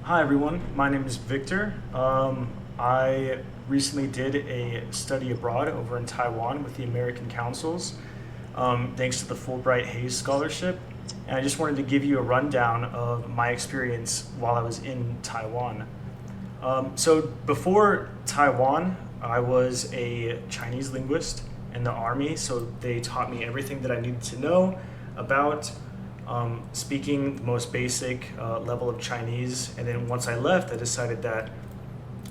Hi everyone, my name is Victor. I recently did a study abroad over in Taiwan with the American Councils, thanks to the Fulbright Hayes Scholarship. And I just wanted to give you a rundown of my experience while I was in Taiwan. So before Taiwan, I was a Chinese linguist in the army, so they taught me everything that I needed to know about speaking the most basic level of Chinese. And then once I left, I decided that,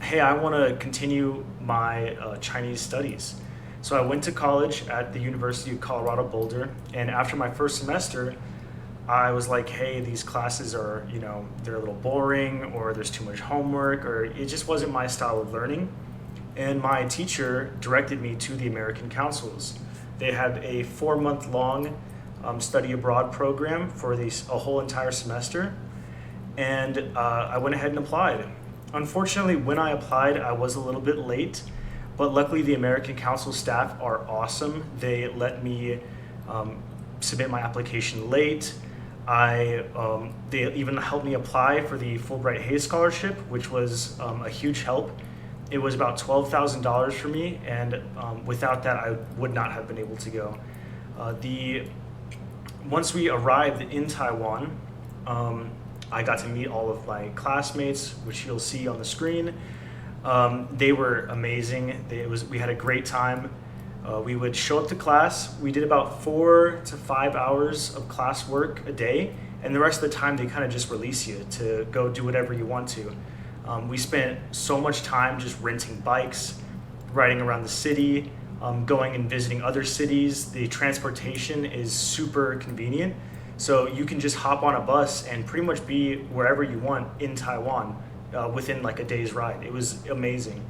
hey, I want to continue my Chinese studies. So I went to college at the University of Colorado Boulder, and after my first semester, I was like, hey, these classes are, they're a little boring, or there's too much homework, or it just wasn't my style of learning. And my teacher directed me to the American Councils. They had a 4-month long study abroad program for a whole entire semester, and I went ahead and applied. Unfortunately, when I applied, I was a little bit late, but luckily the American Council staff are awesome. They let me submit my application late. They even helped me apply for the Fullbright Hayes Scholarship, which was a huge help. It was about $12,000 for me, and without that, I would not have been able to go. Once we arrived in Taiwan, I got to meet all of my classmates, which you'll see on the screen. They were amazing. We had a great time. We would show up to class. We did about 4 to 5 hours of class work a day, and the rest of the time they kind of just release you to go do whatever you want to. We spent so much time just renting bikes, riding around the city, going and visiting other cities. The transportation is super convenient, so you can just hop on a bus and pretty much be wherever you want in Taiwan within like a day's ride. It was amazing.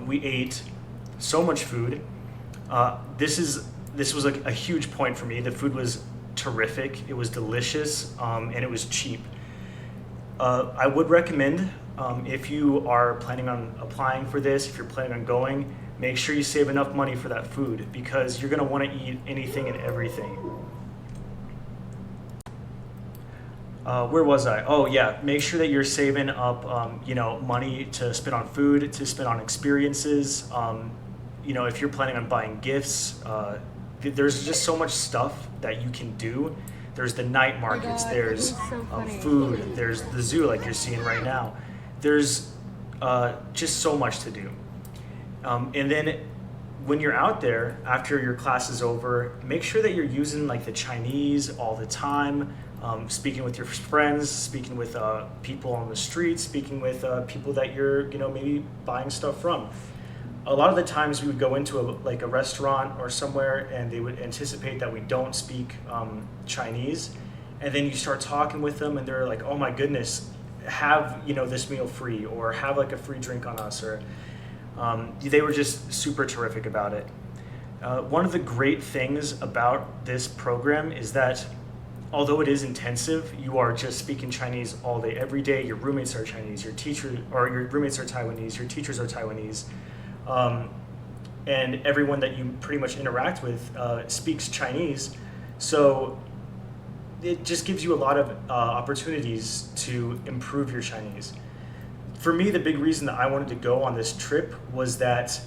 We ate so much food. This was like a huge point for me. The food was terrific. It was delicious, and it was cheap. I would recommend, if you are planning on applying for this, if you're planning on going, make sure you save enough money for that food, because you're going to want to eat anything and everything. Where was I? Oh yeah, make sure that you're saving up, money to spend on food, to spend on experiences. If you're planning on buying gifts, there's just so much stuff that you can do. There's the night markets, there's food, there's the zoo like you're seeing right now. There's just so much to do. And then when you're out there, after your class is over, make sure that you're using like the Chinese all the time, speaking with your friends, speaking with people on the street, speaking with people that you're, maybe buying stuff from. A lot of the times we would go into a restaurant or somewhere, and they would anticipate that we don't speak Chinese, and then you start talking with them and they're like, oh my goodness, have this meal free, or have like a free drink on us, or they were just super terrific about it. One of the great things about this program is that although it is intensive, you are just speaking Chinese all day, every day. Your roommates are Chinese, your roommates are Taiwanese, your teachers are Taiwanese. And everyone that you pretty much interact with speaks Chinese. So it just gives you a lot of opportunities to improve your Chinese. For me, the big reason that I wanted to go on this trip was that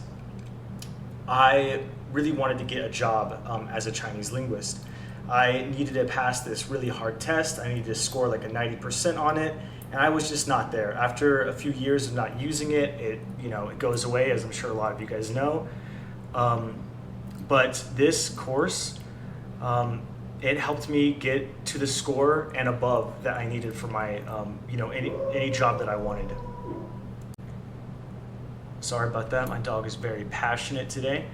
I really wanted to get a job as a Chinese linguist. I needed to pass this really hard test. I needed to score like a 90% on it, and I was just not there. After a few years of not using it, it goes away, as I'm sure a lot of you guys know. But this course, it helped me get to the score and above that I needed for my, any job that I wanted. Sorry about that. My dog is very passionate today.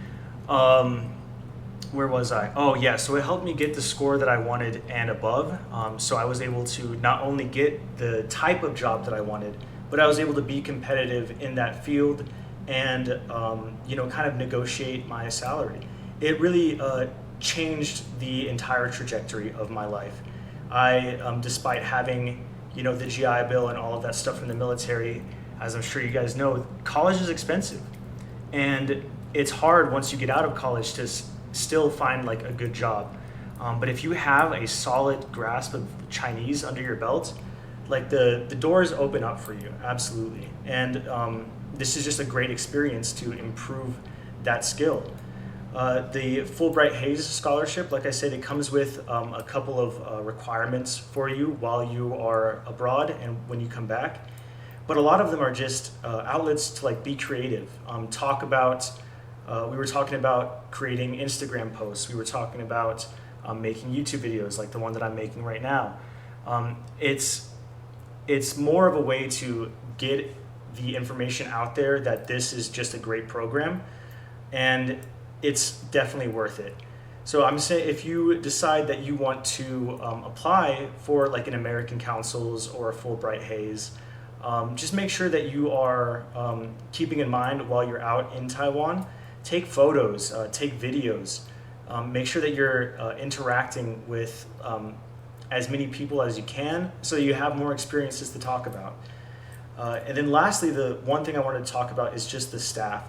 Where was I? Oh yeah, so it helped me get the score that I wanted and above. So I was able to not only get the type of job that I wanted, but I was able to be competitive in that field and, kind of negotiate my salary. It really changed the entire trajectory of my life. Despite having, the GI Bill and all of that stuff from the military, as I'm sure you guys know, college is expensive. And it's hard once you get out of college to still find like a good job. But if you have a solid grasp of Chinese under your belt, like the doors open up for you, absolutely. And this is just a great experience to improve that skill. The Fulbright Hayes Scholarship, like I said, it comes with a couple of requirements for you while you are abroad and when you come back. But a lot of them are just outlets to like be creative, talk about. We were talking about creating Instagram posts. We were talking about making YouTube videos like the one that I'm making right now. It's more of a way to get the information out there that this is just a great program, and it's definitely worth it. So I'm saying if you decide that you want to apply for like an American Council's or a Fulbright Hayes, just make sure that you are keeping in mind while you're out in Taiwan. Take photos, take videos, make sure that you're interacting with as many people as you can so you have more experiences to talk about. And then lastly, the one thing I wanted to talk about is just the staff.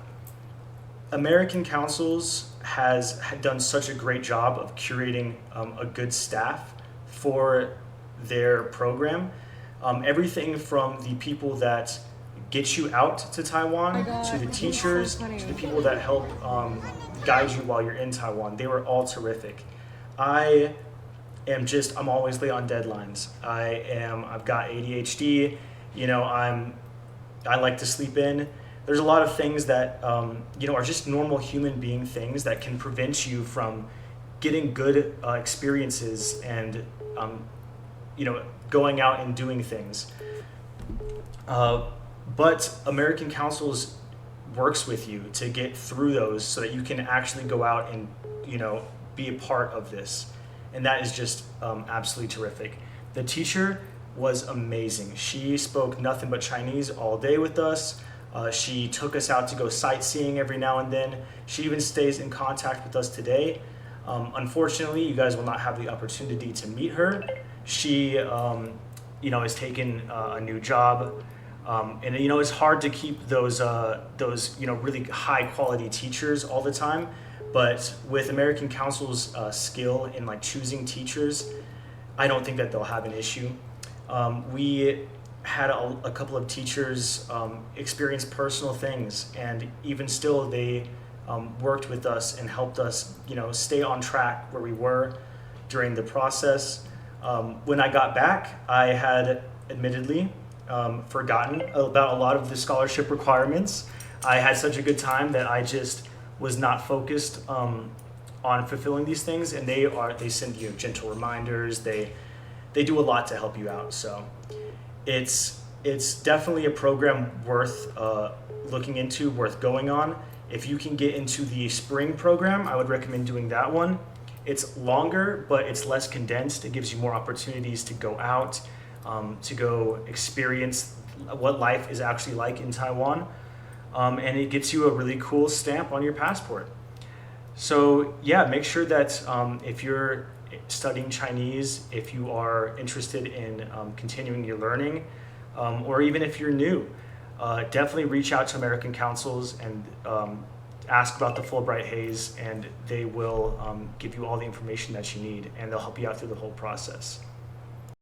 American Councils has done such a great job of curating a good staff for their program. Everything from the people that get you out to Taiwan, to the teachers, to the people that help guide you while you're in Taiwan. They were all terrific. I'm always late on deadlines. I've got ADHD, I like to sleep in. There's a lot of things that, are just normal human being things that can prevent you from getting good experiences and, going out and doing things. But American Councils works with you to get through those so that you can actually go out and, be a part of this. And that is just absolutely terrific. The teacher was amazing. She spoke nothing but Chinese all day with us. She took us out to go sightseeing every now and then. She even stays in contact with us today. Unfortunately, you guys will not have the opportunity to meet her. She, has taken a new job. And it's hard to keep those really high quality teachers all the time. But with American Council's skill in like choosing teachers, I don't think that they'll have an issue. We had a couple of teachers experience personal things, and even still they worked with us and helped us stay on track where we were during the process. When I got back, I had admittedly forgotten about a lot of the scholarship requirements. I had such a good time that I just was not focused on fulfilling these things, and they send you gentle reminders. They do a lot to help you out. So it's definitely a program worth looking into, worth going on. If you can get into the spring program, I would recommend doing that one. It's longer, but it's less condensed. It gives you more opportunities to go out, to go experience what life is actually like in Taiwan. And it gets you a really cool stamp on your passport. So yeah, make sure that if you're studying Chinese, if you are interested in continuing your learning, or even if you're new, definitely reach out to American Councils and ask about the Fulbright Hayes, and they will give you all the information that you need, and they'll help you out through the whole process.